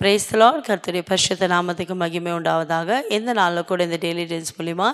Praise the Lord. கர்த்தருடைய பரிசுத்த நாமத்துக்கு மகிமை உண்டாவதாக. இந்த நாளில் கூட இந்த டெய்லி டென்ஸ் மூலிமா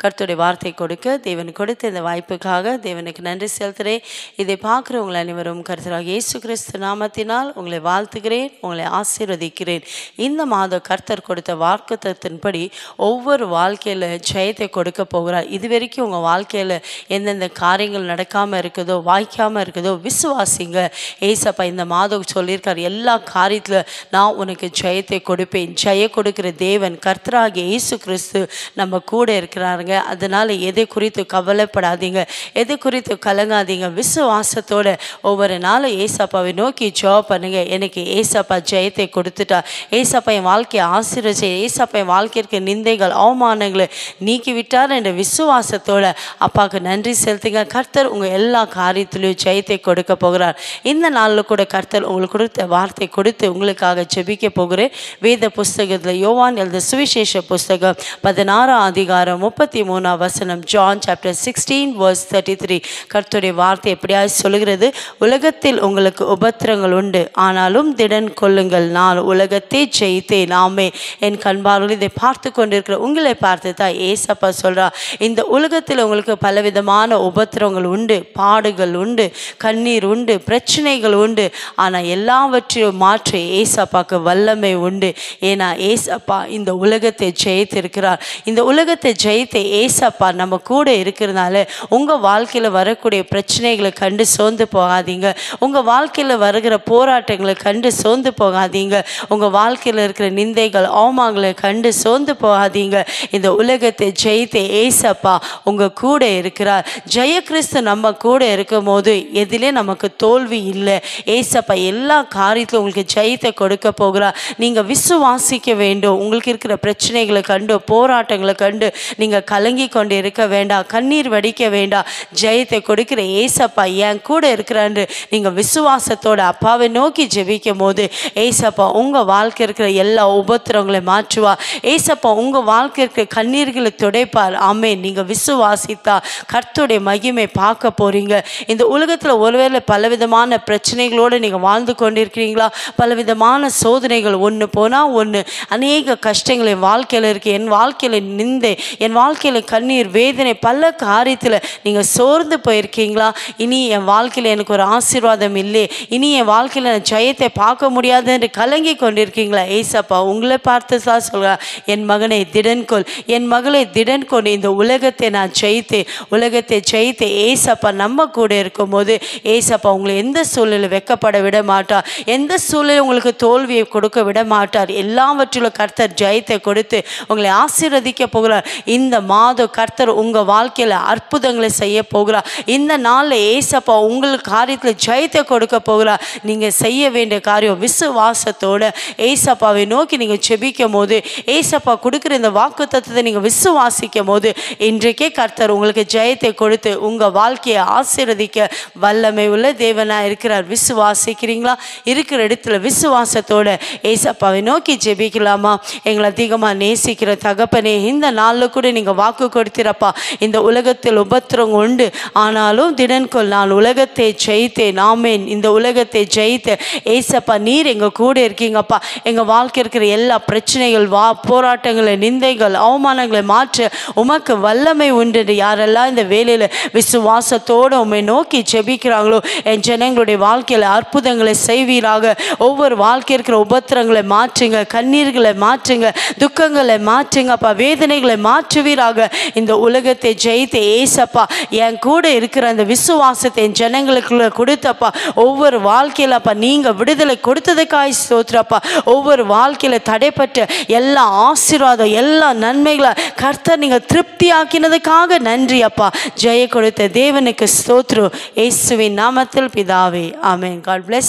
கர்த்தருடைய வார்த்தை கொடுக்க தேவன் கொடுத்த இந்த வாய்ப்புக்காக தேவனுக்கு நன்றி செலுத்துகிறேன். இதை பார்க்குறவங்களை அனைவரும் கர்த்தராகிய இயேசு கிறிஸ்து நாமத்தினால் உங்களை வாழ்த்துகிறேன், உங்களை ஆசீர்வதிக்கிறேன். இந்த மாதம் கர்த்தர் கொடுத்த வாக்குத்தத்தின்படி ஒவ்வொரு வாழ்க்கையில் ஜெயத்தை கொடுக்க போகிறார். இது வரைக்கும் உங்கள் வாழ்க்கையில் எந்தெந்த காரியங்கள் நடக்காமல் இருக்குதோ, வாய்க்காமல் இருக்குதோ, விசுவாசிங்க. ஏசப்பா இந்த மாதம் சொல்லியிருக்கார், எல்லா காரியத்தில் நான் உனக்கு ஜெயத்தை கொடுப்பேன். ஜெய கொடுக்கிற தேவன் கர்த்தராகிய இயேசு கிறிஸ்து நம்ம கூட இருக்கிறாருங்க. அதனால எதை குறித்து கவலைப்படாதீங்க, எதை குறித்து கலங்காதீங்க. விசுவாசத்தோட ஒவ்வொரு நாளும் ஏசப்பாவை நோக்கி ஜெபம் பண்ணுங்க. எனக்கு ஏசப்பா ஜெயத்தை கொடுத்துட்டா, ஏசப்பா என் வாழ்க்கையை ஆசீர்வதிச்சு, ஏசப்பா என் வாழ்க்கைக்கு நிந்தைகள் அவமானங்களை நீக்கி விட்டார் என்ற விசுவாசத்தோட அப்பாவுக்கு நன்றி செலுத்துங்க. கர்த்தர் உங்கள் எல்லா காரியத்திலையும் ஜெயத்தை கொடுக்க போகிறார். இந்த நாளில் கூட கர்த்தர் உங்களுக்கு கொடுத்த வார்த்தை கொடுத்து உங்களுக்காக ஜெபிக்க போகிறேன். வேத புஸ்தகத்தில் யோவான் எழுத சுவிசேஷ புஸ்தகம் 16 அதிகாரம் 33 வசனம், ஜான் சாப்டர் 16 verse 33. கர்த்தருடைய வார்த்தை எப்படியாவது சொல்லுகிறது, உலகத்தில் உங்களுக்கு உபத்திரங்கள் உண்டு, ஆனாலும் திடன் கொள்ளுங்கள், நான் உலகத்தை ஜெயித்தேன். நாமே என் கண்பார்வையில் இதை பார்த்து கொண்டிருக்கிற உங்களை பார்த்து தான் ஏசப்பா சொல்றா, இந்த உலகத்தில் உங்களுக்கு பலவிதமான உபத்திரங்கள் உண்டு, பாடுகள் உண்டு, கண்ணீர் உண்டு, பிரச்சனைகள் உண்டு. ஆனால் எல்லாவற்றையும் மாற்ற ஏசப்பாக்கு வல்லமை உண்டு. ஏன்னா ஏசப்பா இந்த உலகத்தை ஜெயித்திருக்கிறார். இந்த உலகத்தை ஜெயித்த ஏசப்பா நம்ம கூட இருக்கிறதுனால உங்கள் வாழ்க்கையில் வரக்கூடிய பிரச்சனைகளை கண்டு சோர்ந்து போகாதீங்க. உங்கள் வாழ்க்கையில் வருகிற போராட்டங்களை கண்டு சோர்ந்து போகாதீங்க. உங்கள் வாழ்க்கையில் இருக்கிற நிந்தைகள் அவமானங்களை கண்டு சோர்ந்து போகாதீங்க. இந்த உலகத்தை ஜெயித்த ஏசப்பா உங்கள் கூட இருக்கிறார். ஜெய கிறிஸ்து நம்ம கூட இருக்கும் போது எதிலே நமக்கு தோல்வி இல்லை. ஏசப்பா எல்லா காரியத்திலும் உங்களுக்கு ஜெயத்தை கொடுக்க போகிறார். நீங்கள் விசுவாசிக்க வேண்டும். உங்களுக்கு இருக்கிற பிரச்சனைகளை கண்டு, போராட்டங்களை கண்டு நீங்கள் கலங்கி கொண்டு இருக்க வேண்டாம், கண்ணீர் வடிக்க வேண்டாம். ஜெயத்தை கொடுக்கிற ஏசப்பா என் கூட இருக்கிறான்னு நீங்கள் விசுவாசத்தோட அப்பாவை நோக்கி ஜெபிக்கும் போது ஏசப்பா உங்கள் வாழ்க்கை இருக்கிற எல்லா உபத்திரங்களை மாற்றுவா. ஏசப்பா உங்கள் வாழ்க்கை இருக்கிற கண்ணீர்களை துடைப்பார். ஆமே, நீங்கள் விசுவாசித்தா கர்த்தருடைய மகிமை பார்க்க போறீங்க. இந்த உலகத்தில் ஒருவேளை பலவிதமான பிரச்சனைகளோடு நீங்கள் வாழ்ந்து கொண்டிருக்கிறீங்களா? பலவிதமான சோதனைகள் ஒன்று போனால் ஒன்று, அநேக கஷ்டங்கள் என் வாழ்க்கையில் இருக்குது, என் வாழ்க்கையில் நிந்தை, என் வாழ்க்கையில் கண்ணீர், வேதனை, பல காரியத்தில் நீங்கள் சோர்ந்து போயிருக்கீங்களா? இனி என் வாழ்க்கையில் எனக்கு ஒரு ஆசீர்வாதம் இல்லை, இனி என் வாழ்க்கையில் நான் ஜெயத்தை பார்க்க முடியாது என்று கலங்கி கொண்டிருக்கீங்களா? ஏசப்பா உங்களை பார்த்து தான் சொல்கிறார், என் மகனை திடன்கொள், என் மகளை திடன்கொண்டு இந்த உலகத்தை நான் ஜெயித்தேன். உலகத்தை ஜெயித்த ஏசப்பா நம்ம கூட இருக்கும் போது ஏசப்பா உங்களை எந்த சூழ்நிலை வெக்கப்பட விட மாட்டார், எந்த சூழ்நிலை உங்களுக்கு தோல்வியை கொடுக்க விட மாட்டார். எல்லாவற்றிலும் கர்த்தர் ஜெயத்தை கொடுத்து உங்களை ஆசீர்வதிக்க போகிறார். இந்த மாதம் கர்த்தர் உங்கள் வாழ்க்கையில் அற்புதங்களை செய்ய போகிறார். இந்த நாளில் ஏசப்பா உங்களுக்கு காரியத்தில் ஜெயத்தை கொடுக்க போகிறார். நீங்கள் செய்ய வேண்டிய காரியம் விசுவாசத்தோட ஏசப்பாவை நோக்கி நீங்கள் ஜெபிக்கும் போது, ஏசப்பா கொடுக்குற இந்த வாக்குத்தத்தத்தை நீங்கள் விசுவாசிக்கும் போது இன்றைக்கே கர்த்தர் உங்களுக்கு ஜெயத்தை கொடுத்து உங்கள் வாழ்க்கையை ஆசீர்வதிக்க வல்லமை உள்ள தேவனாக இருக்கிறார். விசுவாசிக்கிறீங்களா? இருக்கிற இடத்துல விசுவாசத்தோட ஏசப்பாவை நோக்கி ஜெபிக்கலாமா? எங்களை அதிகமாக நேசிக்கிற தகப்பனே, இந்த நாளில் கூட நீங்கள் வாக்கு கொடுத்திரப்பா, இந்த உலகத்தில் உபத்திரம் உண்டு, ஆனாலும் திடன்கொள், நான் உலகத்தை ஜெயித்தேன். ஆமேன். இந்த உலகத்தை ஜெயித்த ஏசப்பா நீர் எங்கள் கூட இருக்கீங்கப்பா. எங்கள் வாழ்க்கை இருக்கிற எல்லா பிரச்சனைகள், போராட்டங்களை, நிந்தைகள், அவமானங்களை மாற்ற உமக்கு வல்லமை உண்டு. யாரெல்லாம் இந்த வேலையில் விசுவாசத்தோடு உம்மை நோக்கி ஜெபிக்கிறாங்களோ என் ஜனங்களுடைய வாழ்க்கையில் அற்புதங்களை செய்வீராக. ஒவ்வொரு வாழ்க்கை இருக்கிற உபத்திரங்களை மாற்றுங்க, கண்ணீர்களை மாற்றுங்க, துக்கங்களை மாற்றுங்க அப்பா, வேதனைகளை மாற்றுவீராக. இந்த உலகத்தை ஜெயித்த ஏசப்பா என் கூட இருக்கிற அந்த விசுவாசத்தை என் ஜனங்களுக்குள்ள கொடுத்தப்பா. ஒவ்வொரு வாழ்க்கையில் அப்பா நீங்கள் விடுதலை கொடுத்ததுக்காய் ஸ்தோத்திரப்பா. ஒவ்வொரு வாழ்க்கையில் தடைப்பட்ட எல்லா ஆசீர்வாதம், எல்லா நன்மைகளை கர்த்தர் நீங்கள் திருப்தி ஆக்கினதுக்காக நன்றி அப்பா. ஜெய கொடுத்த தேவனுக்கு ஸ்தோத்திரம். இயேசுவின் நாமத்தில் பிதாவே, ஆமென். God bless.